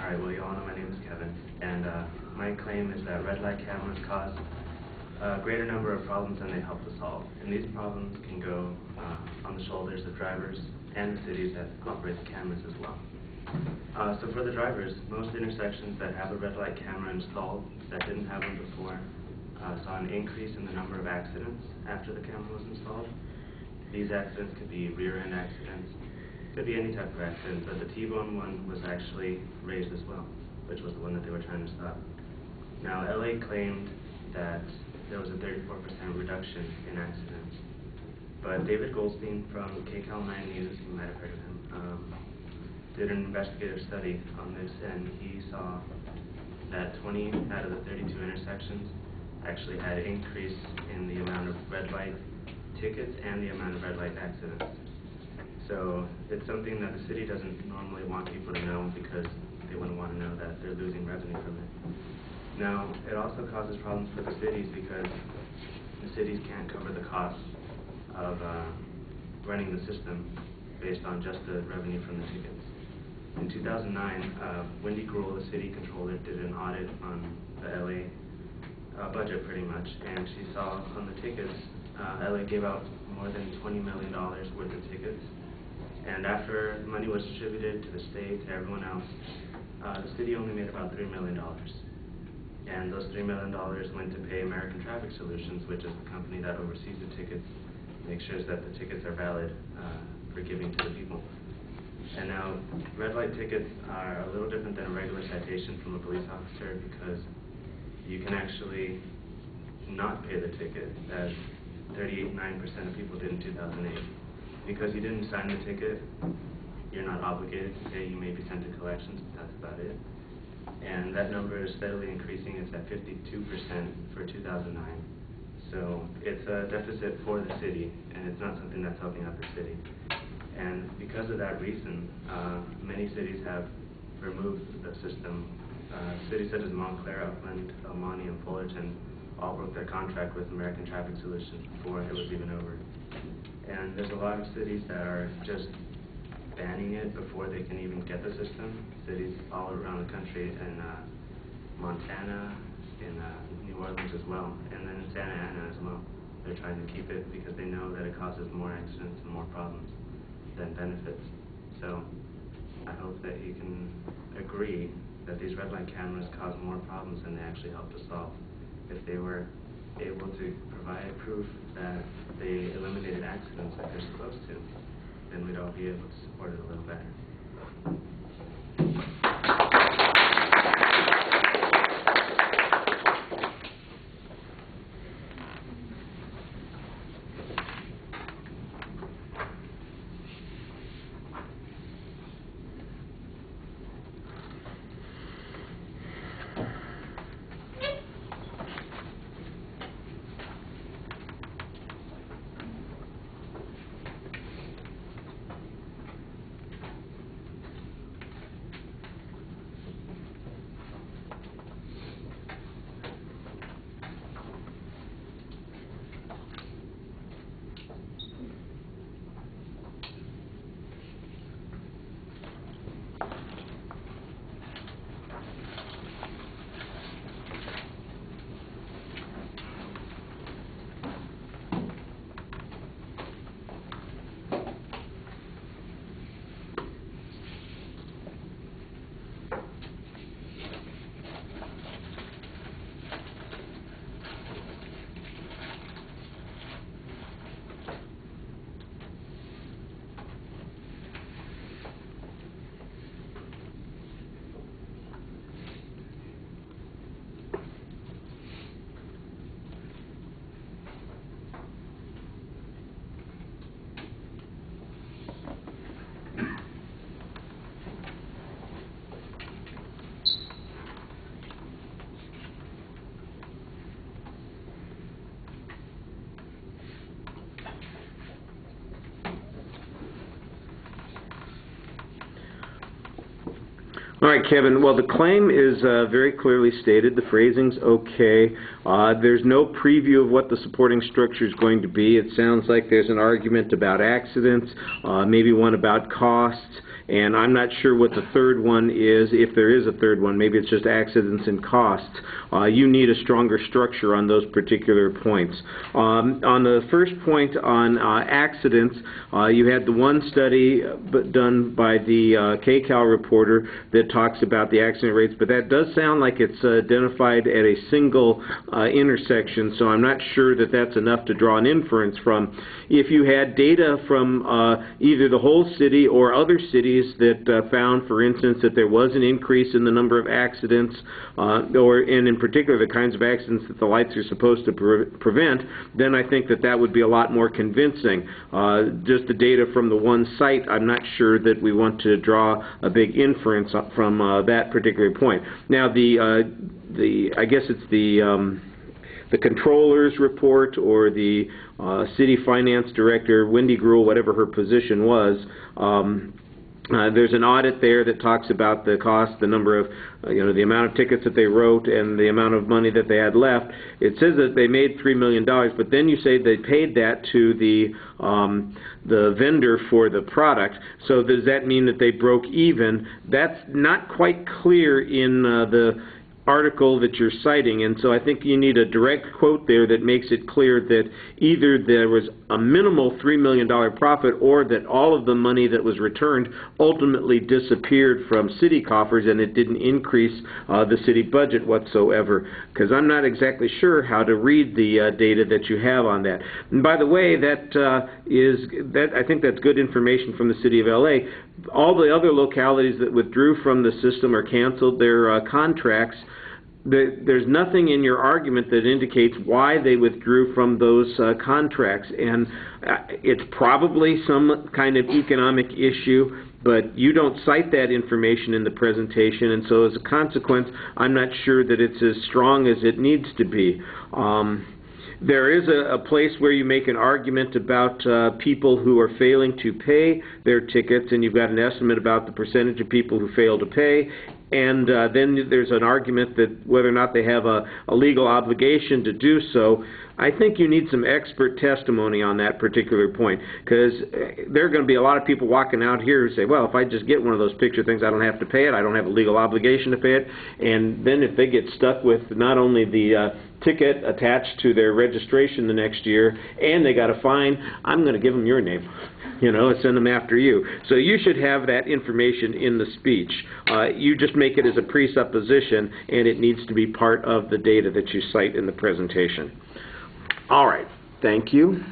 Alright, well, you all know my name is Kevin, and my claim is that red light cameras cause a greater number of problems than they help to solve. And these problems can go on the shoulders of drivers and the cities that operate the cameras as well. So for the drivers, most intersections that have a red light camera installed that didn't have one before saw an increase in the number of accidents after the camera was installed. These accidents could be rear-end accidents, could be any type of accident, but the T-bone one was actually raised as well, which was the one that they were trying to stop. Now, LA claimed that there was a 34% reduction in accidents, but David Goldstein from KCAL 9 News, you might have heard of him, did an investigative study on this, and he saw that 20 out of the 32 intersections actually had an increase in the amount of red light tickets and the amount of red light accidents. So it's something that the city doesn't normally want people to know because they wouldn't want to know that they're losing revenue from it. Now, it also causes problems for the cities because the cities can't cover the costs of running the system based on just the revenue from the tickets. In 2009, Wendy Gruhl, the city controller, did an audit on the LA budget pretty much, and she saw on the tickets, LA gave out more than $20 million worth of tickets, and after money was distributed to the state, to everyone else, the city only made about $3 million. And those $3 million went to pay American Traffic Solutions, which is the company that oversees the tickets, makes sure that the tickets are valid for giving to the people. And now, red light tickets are a little different than a regular citation from a police officer because you can actually not pay the ticket, as 39% of people did in 2008. Because you didn't sign the ticket, you're not obligated to pay. You may be sent to collections, but that's about it. And that number is steadily increasing. It's at 52% for 2009. So it's a deficit for the city, and it's not something that's helping out the city. And because of that reason, many cities have removed the system. Cities such as Montclair, Upland, El Monte, and Fullerton all broke their contract with American Traffic Solutions before it was even over. And there's a lot of cities that are just banning it before they can even get the system. Cities all around the country, in Montana, in New Orleans as well, and then in Santa Ana as well. They're trying to keep it because they know that it causes more accidents and more problems than benefits. So I hope that you can agree that these red light cameras cause more problems than they actually help to solve. If they were able to provide proof that they eliminated accidents like they're supposed to, then we'd all be able to support it a little better. All right, Kevin. Well, the claim is very clearly stated. The phrasing's okay. There's no preview of what the supporting structure is going to be. It sounds like there's an argument about accidents, maybe one about costs, and I'm not sure what the third one is, if there is a third one. Maybe it's just accidents and costs. You need a stronger structure on those particular points. On the first point on accidents, you had the one study done by the KCAL reporter that talks about the accident rates, but that does sound like it's identified at a single intersection, so I'm not sure that that's enough to draw an inference from. If you had data from either the whole city or other cities that found, for instance, that there was an increase in the number of accidents, and in particular the kinds of accidents that the lights are supposed to prevent, then I think that that would be a lot more convincing. Just the data from the one site, I'm not sure that we want to draw a big inference from that particular point. Now, I guess it's the controller's report, or the city finance director, Wendy Gruhl, whatever her position was. There's an audit there that talks about the cost, the number of, the amount of tickets that they wrote and the amount of money that they had left. It says that they made $3 million, but then you say they paid that to the vendor for the product. So does that mean that they broke even? That's not quite clear in the article that you're citing, and so I think you need a direct quote there that makes it clear that either there was a minimal $3 million profit, or that all of the money that was returned ultimately disappeared from city coffers and it didn't increase the city budget whatsoever, because I'm not exactly sure how to read the data that you have on that. And by the way, I think that's good information from the City of LA. All the other localities that withdrew from the system or canceled their contracts, there's nothing in your argument that indicates why they withdrew from those contracts, and it's probably some kind of economic issue, but you don't cite that information in the presentation, and so as a consequence, I'm not sure that it's as strong as it needs to be. There is a place where you make an argument about people who are failing to pay their tickets, and you've got an estimate about the percentage of people who fail to pay, and then there's an argument that whether or not they have a legal obligation to do so. I think you need some expert testimony on that particular point, because there are going to be a lot of people walking out here who say, well, if I just get one of those picture things, I don't have to pay it, I don't have a legal obligation to pay it, and then if they get stuck with not only the ticket attached to their registration the next year, and they got a fine, I'm going to give them your name, and send them after you. So you should have that information in the speech. You just make it as a presupposition, and it needs to be part of the data that you cite in the presentation. All right. Thank you.